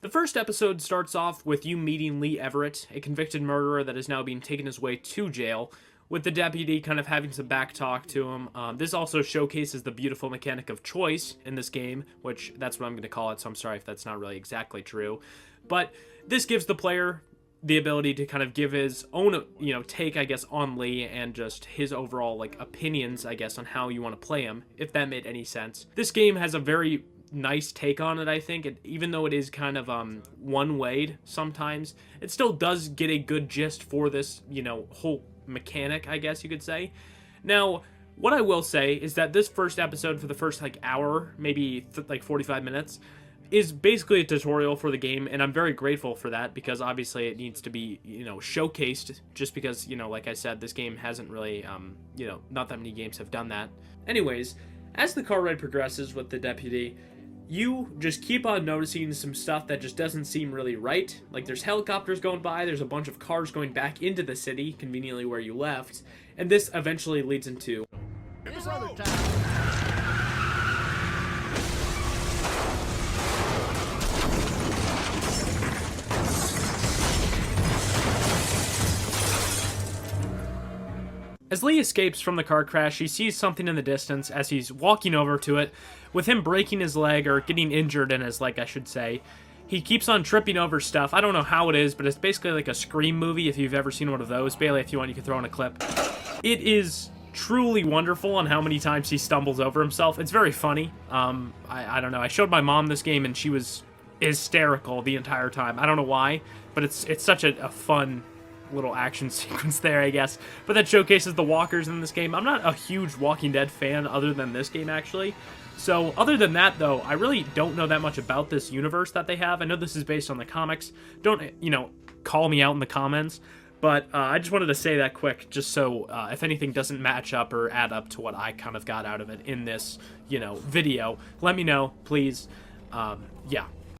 The first episode starts off with you meeting Lee Everett, a convicted murderer that is now being taken his way to jail, with the deputy kind of having some back talk to him. This also showcases the beautiful mechanic of choice in this game, which that's what I'm going to call it, so I'm sorry if that's not really exactly true. But this gives the player the ability to kind of give his own, take, I guess, on Lee and just his overall, opinions, I guess, on how you want to play him, if that made any sense. This game has a very nice take on it, I think. Even though it is kind of one-wayed sometimes, it still does get a good gist for this, whole mechanic, I guess you could say. Now, what I will say is that this first episode, for the first hour, maybe 45 minutes, is basically a tutorial for the game, and I'm very grateful for that, because obviously it needs to be, showcased, just because, like I said, this game hasn't really, not that many games have done that. Anyways, as the car ride progresses with the deputy, you just keep on noticing some stuff that just doesn't seem really right. Like, there's helicopters going by, there's a bunch of cars going back into the city, conveniently where you left, and this eventually leads into... As Lee escapes from the car crash, he sees something in the distance as he's walking over to it. With him breaking his leg, or getting injured in his leg, I should say, he keeps on tripping over stuff. I don't know how it is, but it's basically like a Scream movie, if you've ever seen one of those. Bailey, if you want, you can throw in a clip. It is truly wonderful on how many times he stumbles over himself. It's very funny. I don't know. I showed my mom this game, and she was hysterical the entire time. I don't know why, but it's such a fun little action sequence there, I guess. But that showcases the walkers in this game. I'm not a huge Walking Dead fan other than this game, actually. So other than that, though, I really don't know that much about this universe that they have. I know this is based on the comics. Don't, call me out in the comments. But I just wanted to say that quick, just so if anything doesn't match up or add up to what I kind of got out of it in this, video, let me know, please. Yeah.